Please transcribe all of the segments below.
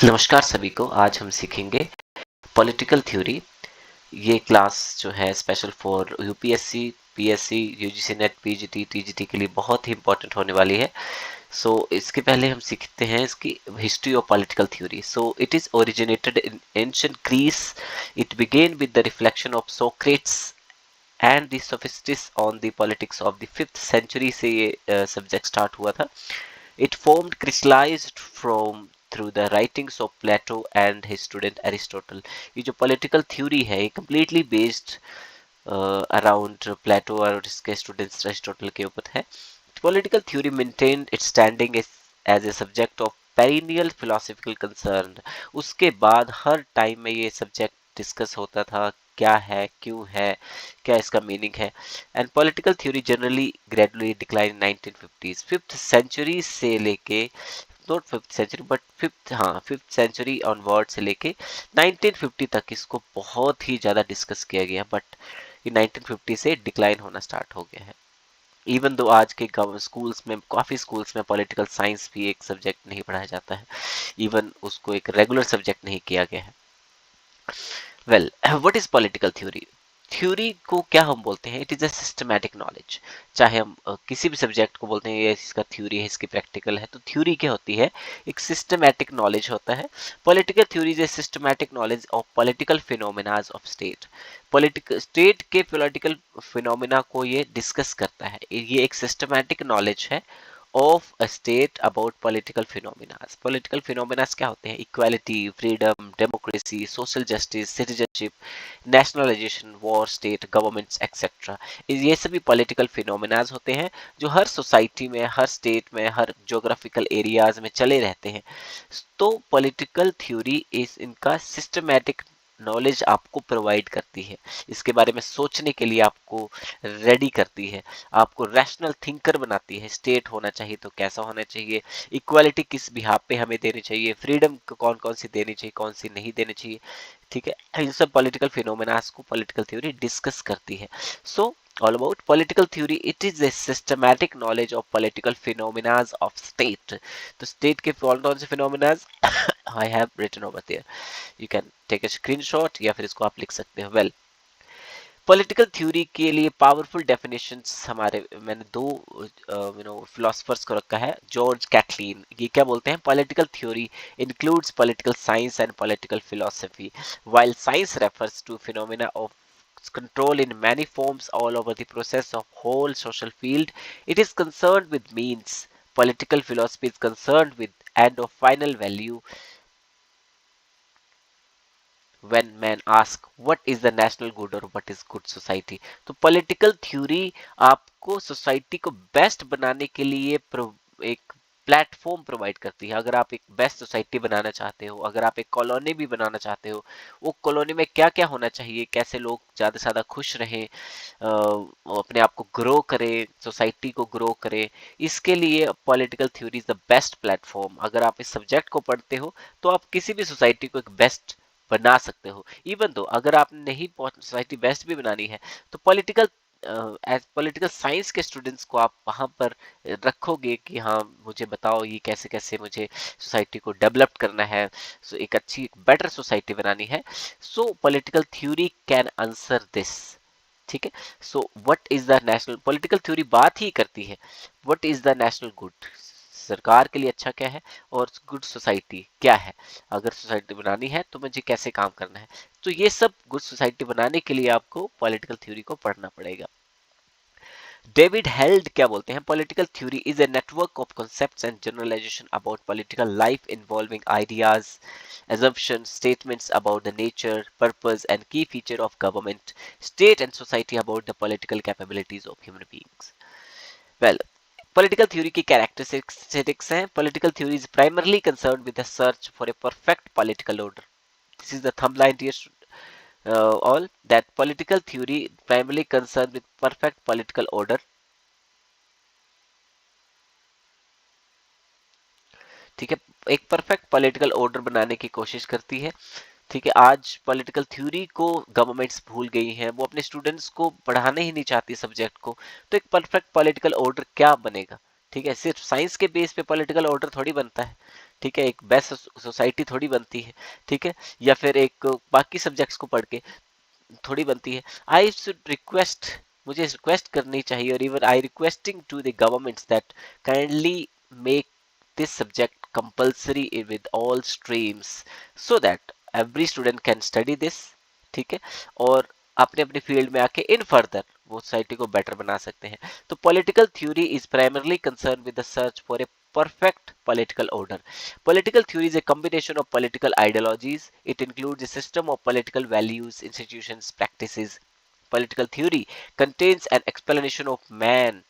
नमस्कार सभी को। आज हम सीखेंगे पॉलिटिकल थ्योरी। ये क्लास जो है special for UPSC, PSC, UGC net, PGT, TGT के लिए बहुत ही इंपॉर्टेंट होने वाली है। इसके पहले हम सीखते हैं इसकी history of political theory. It is originated in ancient Greece. It began with the reflection of Socrates and the sophistics on the politics of the 5th century से ये सब्जेक्ट स्टार्ट हुआ था। It formed crystallized from through the writings of Plato and his student Aristotle. ये जो political theory है ये completely based around Plato और इसके students Aristotle के ऊपर है। Political theory maintained its standing as a subject of perennial philosophical concern. उसके बाद हर टाइम में ये सब्जेक्ट डिस्कस होता था, क्या है, क्यों है, क्या इसका मीनिंग है। And political theory generally gradually decline in 1950s। 5th century से लेके, not 5th century but 5th century onward से लेके 1950 तक इसको बहुत ही ज़्यादा डिस्कस किया गया, बट ये 1950 से डिक्लाइन होना स्टार्ट हो गया है। इवन दो आज के स्कूल्स में, काफ़ी स्कूल्स में पॉलिटिकल साइंस भी एक सब्जेक्ट नहीं पढ़ाया जाता है, इवन उसको एक रेगुलर सब्जेक्ट नहीं किया गया है। Well, what is political theory? Theory को क्या हम बोलते हैं? It is a systematic knowledge. चाहे हम किसी भी सब्जेक्ट को बोलते हैं ये इसका थ्योरी है, इसकी प्रैक्टिकल है, तो थ्योरी क्या होती है? एक सिस्टमैटिक नॉलेज होता है। Political theory is a systematic knowledge of political phenomenas of state. Political state के पॉलिटिकल फिनोमिना को ये डिस्कस करता है। ये एक सिस्टमैटिक नॉलेज है of a state about political phenomena. Political phenomena क्या होते हैं? Equality, freedom, democracy, social justice, citizenship, nationalization, war, state, governments, etc. ये सभी political phenomena होते हैं जो हर सोसाइटी में, हर स्टेट में, हर जोग्राफिकल एरियाज में चले रहते हैं। तो पॉलिटिकल थ्योरी इस इनका सिस्टमैटिक नॉलेज आपको प्रोवाइड करती है, इसके बारे में सोचने के लिए आपको रेडी करती है, आपको रैशनल थिंकर बनाती है। स्टेट होना चाहिए तो कैसा होना चाहिए, इक्वालिटी किस बिहाफ पे हमें देनी चाहिए, फ्रीडम कौन कौन सी देनी चाहिए, कौन सी नहीं देनी चाहिए। ठीक है, इन सब पॉलिटिकल फिनोमेनास को पॉलिटिकल थ्योरी डिस्कस करती है। So all about political theory, it is a systematic knowledge of political phenomenas of state. तो स्टेट के कौन कौन से phenomenas I have written over there, you can take a screenshot या फिर इसको आप लिख सकते हो। वेल, पॉलिटिकल थ्योरी के लिए पावरफुल डेफिनेशंस हमारे, मैंने दो फिलोसफर्स को रखा है। जॉर्ज कैटलिन ये क्या बोलते हैं? Political theory includes political science and political philosophy, while science refers to phenomena of control in many forms all over the process of whole social field. It is concerned with means. Political philosophy is concerned with end of final value. When men ask what is the national good or what is good society, तो political theory आपको society को best बनाने के लिए एक platform provide करती है। अगर आप एक बेस्ट सोसाइटी बनाना चाहते हो, अगर आप एक कॉलोनी भी बनाना चाहते हो, वो कॉलोनी में क्या क्या होना चाहिए, कैसे लोग ज़्यादा से ज़्यादा खुश रहें, अपने आप को ग्रो करें, सोसाइटी को ग्रो करें, इसके लिए political theory is the best platform. अगर आप इस सब्जेक्ट को पढ़ते हो तो आप किसी भी सोसाइटी को एक बेस्ट बना सकते हो। इवन दो अगर आपने नहीं सोसाइटी बेस्ट भी बनानी है तो पॉलिटिकल एज पॉलिटिकल साइंस के स्टूडेंट्स को आप वहां पर रखोगे कि हाँ मुझे बताओ ये कैसे कैसे मुझे सोसाइटी को डेवलप करना है, एक अच्छी बेटर सोसाइटी बनानी है। सो political theory can answer this. ठीक है, so what is the national, political theory बात ही करती है what is the national good, सरकार के लिए अच्छा क्या है और गुड सोसाइटी क्या है। अगर सोसाइटी बनानी है तो मुझे कैसे काम करना है। तो ये सब गुड सोसाइटी बनाने के लिए आपको पॉलिटिकल थ्योरी को पढ़ना पड़ेगा। डेविड हेल्ड क्या बोलते हैं? Political theory is a network of concepts and generalisation about political life involving ideas, assumptions, statements about the nature, purpose, and key feature of government, state, and society about the political capabilities of human beings. Well, political theory की characteristics हैं. Political theory is primarily concerned with the search for a perfect political order. This is the thumb line, dear all, that political theory primarily concerned with perfect political order. ठीक है, एक perfect political order बनाने की कोशिश करती है। ठीक है, आज पॉलिटिकल थ्योरी को गवर्नमेंट्स भूल गई हैं, वो अपने स्टूडेंट्स को पढ़ाने ही नहीं चाहती सब्जेक्ट को। तो एक परफेक्ट पॉलिटिकल ऑर्डर क्या बनेगा? ठीक है, सिर्फ साइंस के बेस पे पॉलिटिकल ऑर्डर थोड़ी बनता है। ठीक है, एक बेस्ट सोसाइटी थोड़ी बनती है, ठीक है, या फिर एक बाकी सब्जेक्ट्स को पढ़ के थोड़ी बनती है। आई शुड रिक्वेस्ट, मुझे रिक्वेस्ट करनी चाहिए, और even I requesting to the governments that kindly make this subject compulsory with all streams so that every student can study this, ठीक है, और अपने अपने फील्ड में आके इन फर्दर वो सोसाइटी को बेटर बना सकते हैं। तो political theory is primarily concern with the search for a perfect political order. Political theory is a combination of political ideologies. It includes a system of political values, institutions, practices. Political theory contains an explanation of man,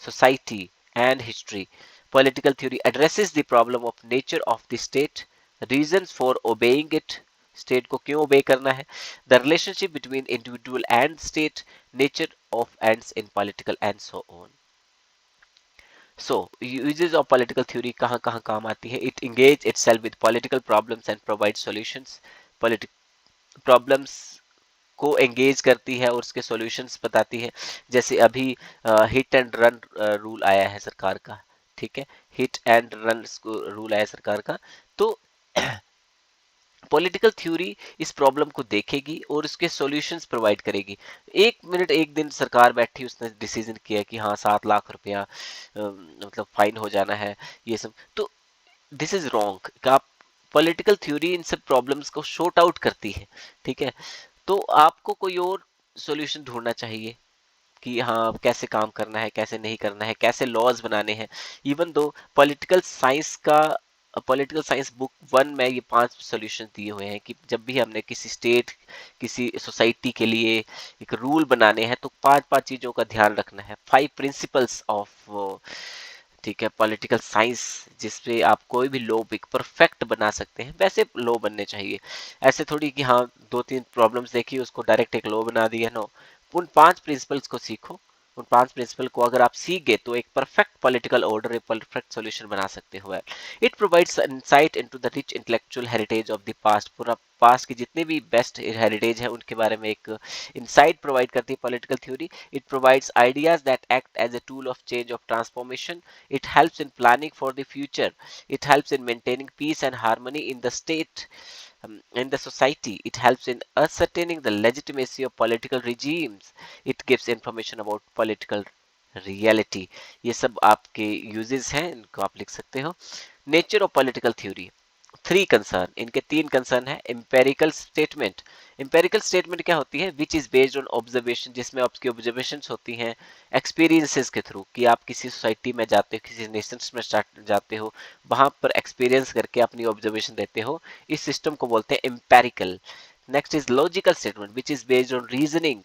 society, and history. Political theory addresses the problem of nature of the state, reasons for obeying it, state को क्यों obey करना है, the relationship between individual and state, nature of ends in political, and so on. So, uses of political theory कहाँ कहाँ काम आती है? It engage itself with political problems and provides solutions. Problems को एंगेज करती है और उसके सॉल्यूशंस बताती है। जैसे अभी हिट एंड रन रूल आया है सरकार का, ठीक है, हिट एंड रन रूल आया है सरकार का। तो पॉलिटिकल थ्योरी इस प्रॉब्लम को देखेगी और उसके सॉल्यूशंस प्रोवाइड करेगी। एक मिनट एक दिन सरकार बैठी, उसने डिसीजन किया कि हाँ 7 लाख रुपया मतलब फाइन हो जाना है, ये सब, तो दिस इज रॉन्ग। आप पॉलिटिकल थ्योरी इन सब प्रॉब्लम्स को शॉर्ट आउट करती है, ठीक है, तो आपको कोई और सॉल्यूशन ढूंढना चाहिए कि हाँ कैसे काम करना है, कैसे नहीं करना है, कैसे लॉज बनाने हैं। Even though political science book 1 में ये 5 सॉल्यूशन दिए हुए हैं कि जब भी हमने किसी स्टेट, किसी सोसाइटी के लिए एक रूल बनाने हैं तो 5 चीजों का ध्यान रखना है। 5 प्रिंसिपल्स ऑफ, ठीक है, पॉलिटिकल साइंस, जिसपे आप कोई भी लॉ एक परफेक्ट बना सकते हैं, वैसे लॉ बनने चाहिए। ऐसे थोड़ी कि हाँ 2-3 प्रॉब्लम्स देखी उसको डायरेक्ट एक लॉ बना दिया, नो। उन 5 प्रिंसिपल्स को सीखो, उन 5 प्रिंसिपल को अगर आप सीख गए तो एक परफेक्ट पॉलिटिकल ऑर्डर, एक परफेक्ट सॉल्यूशन बना सकते हो। It provides insight into the rich intellectual heritage of the past. पूरा पास्ट की जितने भी बेस्ट हेरिटेज है उनके बारे में एक इंसाइट प्रोवाइड करती है political theory. It provides ideas that act as a tool of change of transformation. It helps in planning for the future. It helps in maintaining peace and harmony in the state, in the society. It helps in ascertaining the legitimacy of political regimes. It gives information about political reality. ये सब आपके uses हैं, इनको आप लिख सकते हो। Nature of political theory. 3 concern, इनके 3 कंसर्न है। एम्पेरिकल स्टेटमेंट, एम्पेरिकल स्टेटमेंट क्या होती है? विच इज बेस्ड ऑन ऑब्जर्वेशन, जिसमें आपकी ऑब्जर्वेशंस होती हैं एक्सपीरियंसेस के थ्रू, कि आप किसी सोसाइटी में जाते हो, किसी नेशंस में जाते हो, वहां पर एक्सपीरियंस करके अपनी ऑब्जर्वेशन देते हो, इस सिस्टम को बोलते हैं empirical. Next is logical statement which is based on reasoning,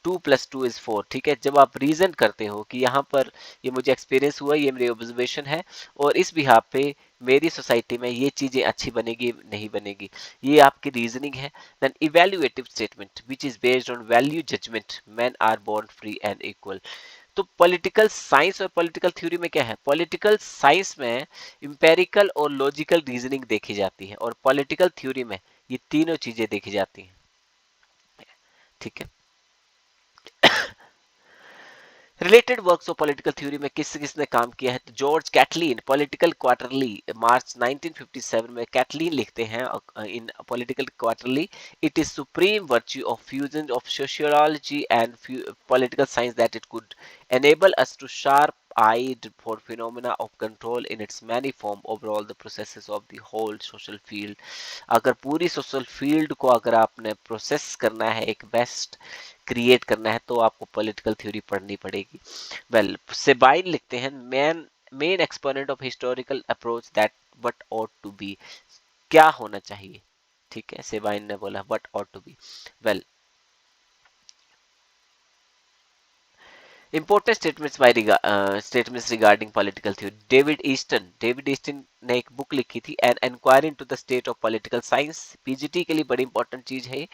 2+2 is 4, ठीक है, जब आप रीजन करते हो कि यहाँ पर ये मुझे एक्सपीरियंस हुआ, ये मेरी ऑब्जर्वेशन है, और इस बिहाफ पे मेरी सोसाइटी में ये चीजें अच्छी बनेगी नहीं बनेगी, ये आपकी रीजनिंग है। Then evaluative statement which is based on value judgement, man are born free and equal. तो पॉलिटिकल साइंस और पॉलिटिकल थ्योरी में क्या है? पॉलिटिकल साइंस में इंपेरिकल और लॉजिकल रीजनिंग देखी जाती है, और पॉलिटिकल थ्योरी में ये तीनों चीजें देखी जाती हैं, ठीक है। Related works of political theory में किसने काम किया है? तो जॉर्ज कैटलीन, पॉलिटिकल क्वार्टरली, मार्च 1957 में कैटलीन लिखते हैं इन political quarterly, it is supreme virtue of fusion of sociology and political science that it could enable us to sharp-eyed for phenomena of control in its many form over all the processes of the whole social field. अगर पूरी social field को अगर आपने process करना है, एक best create करना है, तो आपको पॉलिटिकल थ्योरी पढ़नी पड़ेगी। वेल, सेबाइन लिखते हैं main exponent of historical approach that what ought to be, क्या होना चाहिए, ठीक है, सेबाइन ने बोला what ought to be. Well, important statements regarding political theory. David Easton ने एक बुक लिखी थी, an inquiry into the state of political science. PGT के लिए बड़ी इंपॉर्टेंट चीज है।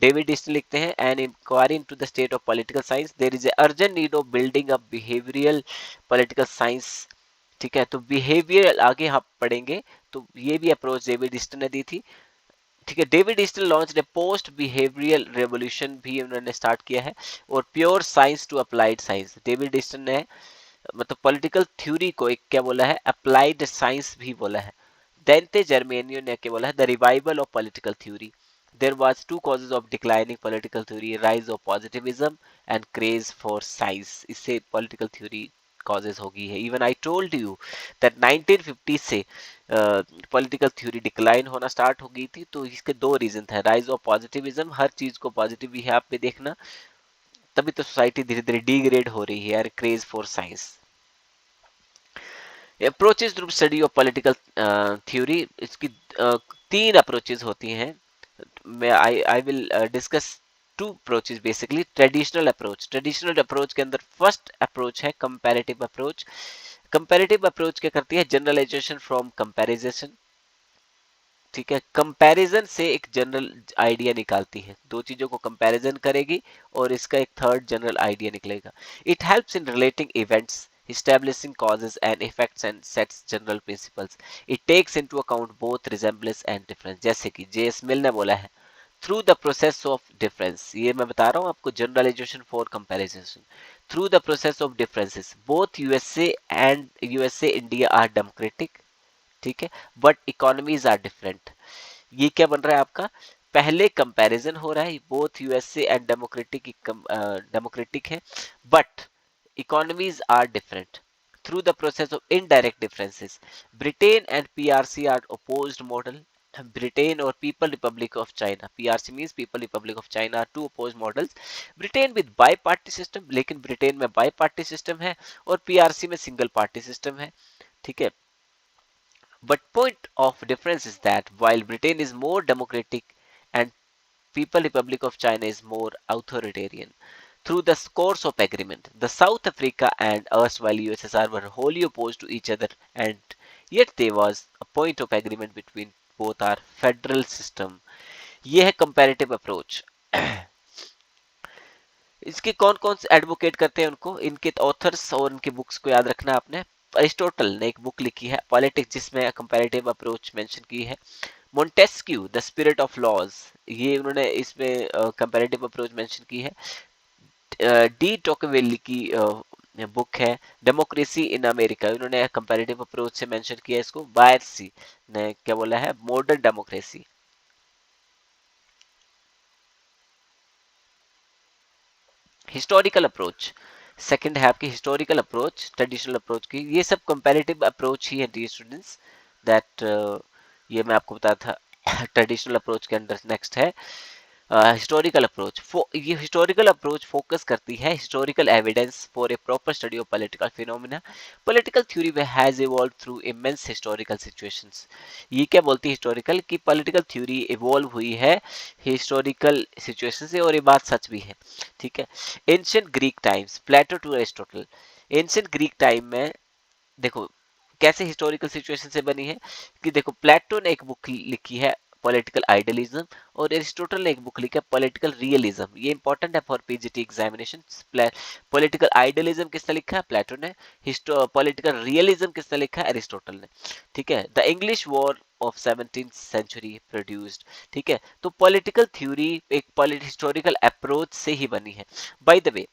डेविड ईस्टन लिखते हैं, an inquiry into the state of political science, there is a urgent need of building up behavioural political science, ठीक है। तो बिहेवियर आगे हम पढ़ेंगे, तो ये भी अप्रोच डेविड ईस्टन ने दी थी, ठीक है। David Easton launch a post behavioural revolution भी उन्होंने स्टार्ट किया है, और pure science to applied science, David Easton ने मतलब पॉलिटिकल थ्योरी को एक क्या बोला है? अप्लाइड साइंस भी बोला है। डेंटे जर्मेनियो ने क्या बोला है, the revival of political theory, there was two causes of declining political theory, rise of positivism and craze for science. इससे पॉलिटिकल थ्योरी कॉजेज होगी है। Even I told you that 1950 से पॉलिटिकल थ्योरी डिक्लाइन होना start हो गई थी। तो इसके दो रीजन थे, राइज ऑफ पॉजिटिविज्म, हर चीज को पॉजिटिव ही है आप पे देखना, तभी तो सोसाइटी धीरे धीरे डिग्रेड हो रही है, यार craze for science. Approaches to study of political theory, इसकी तीन अप्रोचेज होती हैं। मैं I will discuss two approaches basically. Traditional approach के अंदर फर्स्ट अप्रोच है कंपैरेटिव अप्रोच। कंपैरेटिव अप्रोच क्या करती है, जनरलाइजेशन फ्रॉम कंपैरिजन। ठीक है, कंपैरिजन से एक जनरल आइडिया निकालती है, दो चीजों को कंपैरिजन करेगी और इसका एक थर्ड जनरल आइडिया निकलेगा। It helps in relating events, establishing causes and effects and sets general principles. It takes into account both resemblance and difference. जैसे कि जेएस मिल ने बोला है, through the process of difference, ये मैं बता रहा हूँ आपको, generalization for comparison, through the process of differences both USA India are democratic, ठीक है, बट इकोनॉमीज आर डिफरेंट। ये क्या बन रहा है आपका, पहले कंपैरिजन हो रहा है, बोथ यूएसए एंड डेमोक्रेटिक है, but economies are different. Through the process of indirect differences, Britain and PRC are opposed model. Britain और people republic of China, PRC means people republic of China, are two oppose models. Britain with bi party system, लेकिन Britain में bi party system है और PRC में single party system है, ठीक है। But point of difference is that while Britain is more democratic and People Republic of China is more authoritarian. Through the course of agreement, the South Africa and erstwhile USSR were wholly opposed to each other, and yet there was a point of agreement between both our federal system. ये है comparative approach. इसके कौन कौन से advocate करते हैं उनको, इनके ऑथर्स और इनके बुक्स को याद रखना आपने। अरिस्टोटल ने एक बुक लिखी है पॉलिटिक्स, जिसमें कंपैरेटिव अप्रोच मेंशन की है। Montesquieu the spirit of laws, ये उन्होंने इसमें कंपैरेटिव अप्रोच मेंशन की है। डी टोकवेली की बुक है डेमोक्रेसी इन अमेरिका, उन्होंने कंपैरेटिव अप्रोच से मेंशन किया है इसको। बायर्सी ने क्या बोला है, modern democracy. Historical approach second है आपकी, हिस्टोरिकल अप्रोच ट्रेडिशनल अप्रोच की, ये सब कंपैरेटिव अप्रोच ही है डियर स्टूडेंट्स, दैट ये मैं आपको बताया था। ट्रेडिशनल अप्रोच के अंदर नेक्स्ट है हिस्टोरिकल अप्रोच। ये हिस्टोरिकल अप्रोच फोकस करती है historical evidence for a proper study of political phenomena. Political theory has evolve through immense historical situations. ये क्या बोलती है हिस्टोरिकल, की पॉलिटिकल थ्योरी इवॉल्व हुई है हिस्टोरिकल सिचुएशन से, और ये बात सच भी है, ठीक है। Ancient Greek times, Plato to Aristotle. Ancient Greek time में देखो कैसे हिस्टोरिकल सिचुएशन से बनी है, कि देखो प्लेटो ने एक बुक लिखी है पॉलिटिकल आइडियलिज्म, और एरिस्टोटल ने एक बुक लिखा है पॉलिटिकल रियलिज्म। ये इंपॉर्टेंट है for PGT examination. Political idealism किसने लिखा है, प्लेटो ने। पॉलिटिकल रियलिज्म किसने लिखा है, एरिस्टोटल ने, ठीक है। The English war of 17th century produced, ठीक है। तो पॉलिटिकल थ्योरी एक हिस्टोरिकल अप्रोच से ही बनी है। बाय द वे,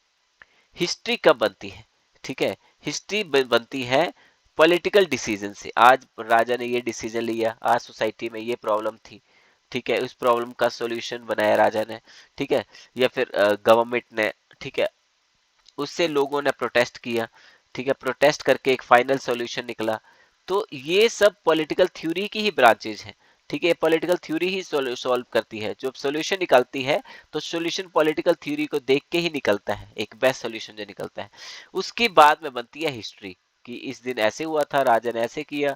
हिस्ट्री कब बनती है, ठीक है, हिस्ट्री बनती है पॉलिटिकल डिसीजन से। आज राजा ने ये डिसीजन लिया, आज सोसाइटी में ये प्रॉब्लम थी, ठीक है, उस प्रॉब्लम का सॉल्यूशन बनाया राजा ने, ठीक है, या फिर गवर्नमेंट ने, ठीक है, उससे लोगों ने प्रोटेस्ट किया, ठीक है, प्रोटेस्ट करके एक फाइनल सॉल्यूशन निकला। तो ये सब पॉलिटिकल थ्योरी की ही ब्रांचेज हैं, ठीक है, पॉलिटिकल थ्योरी ही सॉल्व करती है, जो सॉल्यूशन निकालती है तो सॉल्यूशन पॉलिटिकल थ्योरी को देख के ही निकलता है, एक बेस्ट सॉल्यूशन जो निकलता है। उसके बाद में बनती है हिस्ट्री, कि इस दिन ऐसे हुआ था, राजा ने ऐसे किया,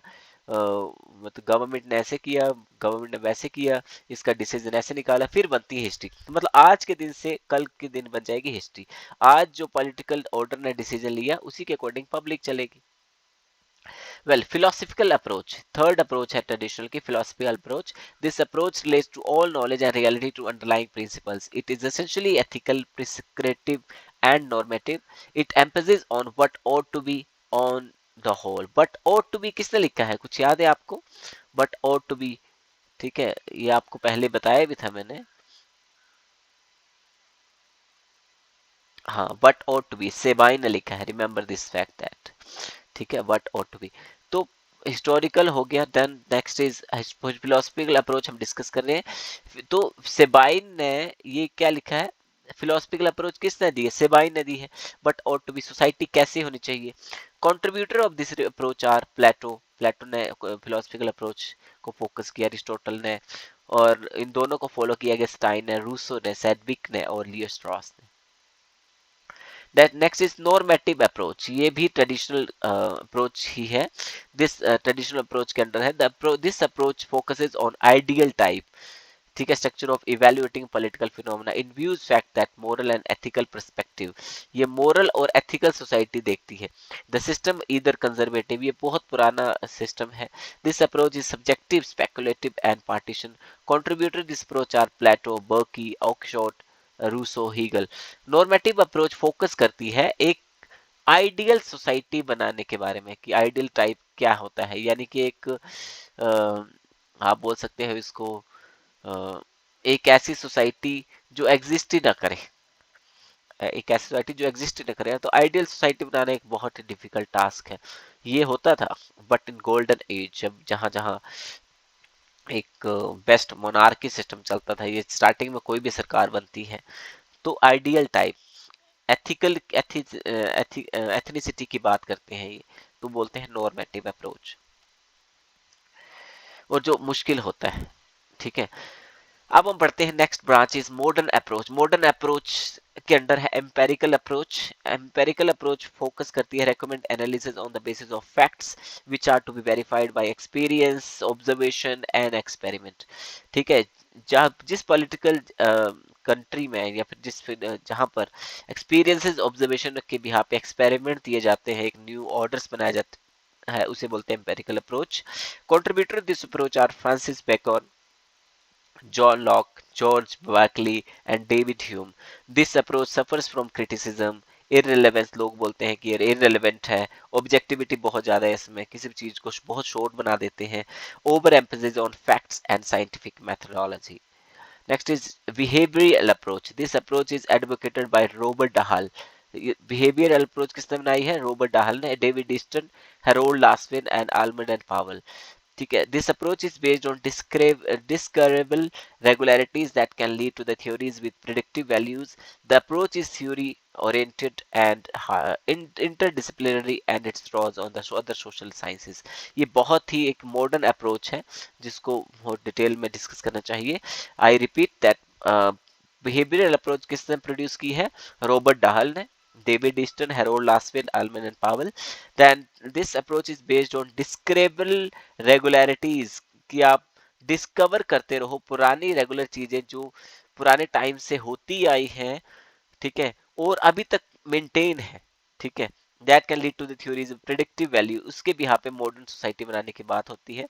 मतलब गवर्नमेंट ने ऐसे किया, गवर्नमेंट ने वैसे किया, इसका डिसीजन ऐसे निकाला, फिर बनती है हिस्ट्री। मतलब आज के दिन से कल के दिन बन जाएगी हिस्ट्री। आज जो पॉलिटिकल ऑर्डर ने डिसीजन लिया उसी के अकॉर्डिंग पब्लिक चलेगी। Well, philosophical approach. Third approach है traditional की philosophical approach. This approach relates to all knowledge and reality to underlying principles. It is essentially ethical, prescriptive, and normative. It emphasizes on what ought to be on the whole. But ought to be किसने लिखा है, कुछ याद है आपको? But ought to be, ठीक है, ये आपको पहले बताया भी था मैंने। हाँ, but ought to be Sabine ने लिखा है, रिमेंबर दिस फैक्ट दैट, ठीक है, what ought to be। तो हिस्टोरिकल हो गया, then next is philosophical approach हम डिस्कस कर रहे हैं। तो सेबाइन ने ये क्या लिखा है, फिलोसफिकल अप्रोच किसने दी है, सेबाइन ने दी है। बट और टू बी सोसाइटी कैसे होनी चाहिए, contributor of this approach are Plato, Plato ने फिलोसफिकल अप्रोच को फोकस किया, अरिस्टोटल ने, और इन दोनों को फॉलो किया गया स्टाइन ने, रूसो ने, सेडविक ने और लियो स्ट्रॉस ने। That next is normative approach, ये भी ट्रेडिशनल अप्रोच ही है। दिस ट्रेडिशनल अप्रोच के अंडर है this approach focuses on ideal type, ठीक है, structure of evaluating political phenomena in views fact that moral and ethical perspective, ये moral और ethical society देखती है। द सिस्टम ईदर कंजर्वेटिव, ये बहुत पुराना सिस्टम है। This approach is subjective, speculative and partisan. Contributor this approach are Plato, Burke, Oxford, Rousseau, Hegel. Normative approach focus करती है एक आइडियल सोसाइटी बनाने के बारे में, कि आइडियल टाइप क्या होता है, यानी कि एक आप बोल सकते हैं इसको एक ऐसी सोसाइटी जो एग्जिस्ट ही ना करे, एक ऐसी सोसाइटी जो एग्जिस्ट ही ना करे। तो आइडियल सोसाइटी बनाना एक बहुत ही डिफिकल्ट टास्क है। ये होता था बट इन गोल्डन एज, जब जहां जहां एक बेस्ट मोनार्की सिस्टम चलता था, ये स्टार्टिंग में कोई भी सरकार बनती है तो आइडियल टाइप एथिकल एथनिसिटी की बात करते हैं, ये तो बोलते हैं नॉर्मेटिव अप्रोच, और जो मुश्किल होता है, ठीक है। अब हम पढ़ते हैं next branch is modern approach. Modern approach के अंडर है empirical approach. Empirical approach focus करती है recommend analysis on the basis of facts which are to be verified by experience, observation and experiment, ठीक है। जहाँ जिस पॉलिटिकल कंट्री में या फिर जहाँ पर एक्सपीरियंसेस ऑब्जर्वेशन के बिहार पे एक्सपेरिमेंट दिए जाते हैं, एक न्यू ऑर्डर्स बनाए जाते हैं, उसे बोलते हैं empirical approach. Contributor this approach are Francis Bacon, John Locke, George Berkeley and David Hume. This approach suffers from criticism, irrelevance, लोग बोलते हैं कि ये irrelevant है, objectivity बहुत ज़्यादा है इसमें, किसी भी चीज़ को बहुत short बना देते हैं, over emphasis on facts and scientific methodology. Next is behavioral approach. This approach is advocated by Robert Dahl. Behavioral approach किसने बनाई है, रॉबर्ट डाहल ने, David Easton, Harold Lasswell and Almond and Powell, ठीक है। This approach is based on discoverable regularities that can lead to the theories with predictive values. The approach is theory oriented and interdisciplinary and its draws on the other social sciences. ये बहुत ही एक modern approach है जिसको बहुत detail में discuss करना चाहिए। I repeat that behavioural approach किसने प्रोड्यूस की है, रॉबर्ट डाहल ने, David Easton, Harold Lasswell, Almond and Powell. Then this approach is based on discoverable regularities, कि आप डिस्कवर करते रहो पुरानी रेगुलर चीजें जो पुराने टाइम से होती आई हैं, ठीक है, और अभी तक मेंटेन है, ठीक है। That can lead to the theories predictive value, उसके भी यहाँ पे मॉडर्न सोसाइटी बनाने की बात होती है।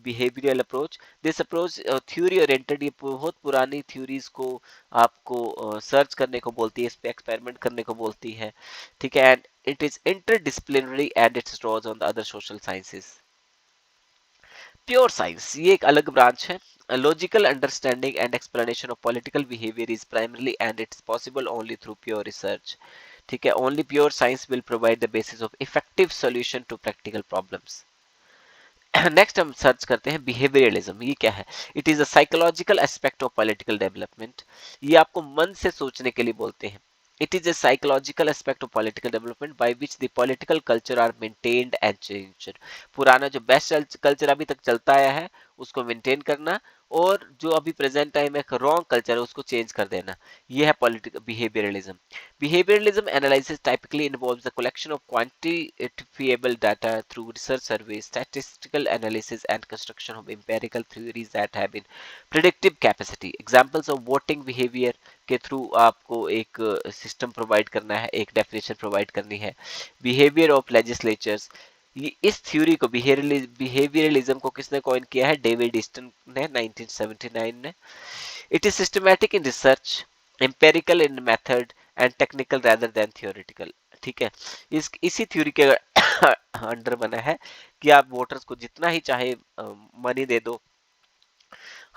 Behavioural approach, this approach theory oriented, ये बहुत पुरानी थ्योरीज को आपको सर्च करने को बोलती है, इस पे एक्सपेरिमेंट करने को बोलती है, ठीक है। And it is interdisciplinary and its draws on the other social sciences. Pure science, ये एक अलग ब्रांच है। Logical understanding and explanation of political behaviour is primarily and its possible only through pure research, ठीक है। Only pure science will provide the basis of effective solution to practical problems. Next हम search करते हैं behaviouralism, ये क्या है। It is a psychological aspect of political development, ये आपको मन से सोचने के लिए बोलते हैं। It is a psychological aspect of political development by which the political culture are maintained and changed. पुराना जो बेस्ट कल्चर अभी तक चलता आया है उसको मेंटेन करना, और जो अभी प्रेजेंट टाइम में रॉन्ग कल्चर है उसको चेंज कर देना, ये है political behaviourism. Behavioralism analysis typically involves the collection of quantifiable data through research surveys, statistical analysis, and construction of empirical theories that have been predictive capacity. Examples of voting behavior के through आपको एक system provide करना है, एक definition provide करनी है। Behaviour of legislatures, ये इस थ्योरी को बिहेवियरलिज्म को किसने कॉइन किया है, डेविड ईस्टन ने 1979 में। It is systematic in research, empirical in method and technical rather than theoretical, ठीक है। इसी थ्योरी के अंडर बना है कि आप वोटर्स को जितना ही चाहे मनी दे दो,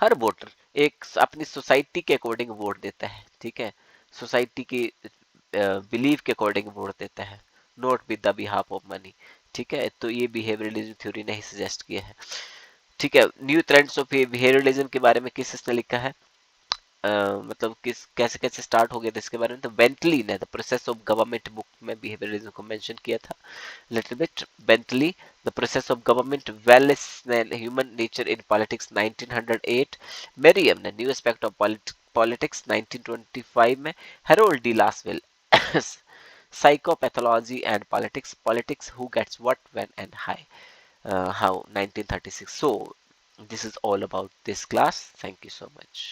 हर वोटर एक अपनी सोसाइटी के अकॉर्डिंग वोट देता है, ठीक है, सोसाइटी की बिलीव के अकॉर्डिंग वोट देता है, not with the behalf of money. ठीक है, तो ये बिहेवियरलिज्म थ्योरी ने ही सजेस्ट किया है। ठीक है, न्यू ट्रेंड्स ऑफ बिहेवियरलिज्म के बारे में किसने लिखा है? मतलब किस कैसे कैसे स्टार्ट हो गया था इसके बारे में, तो बेंटली ने the process of government book में बिहेवियरलिज्म को मेंशन किया था little bit. Bentley the process of government, Wallas ने human nature in politics 1908, Merriam ने न्यू एस्पेक्ट ऑफ पॉलिटिक्स 1925 में, Harold D Lasswell psychopathology and politics who gets what when and how 1936. So this is all about this class. Thank you so much.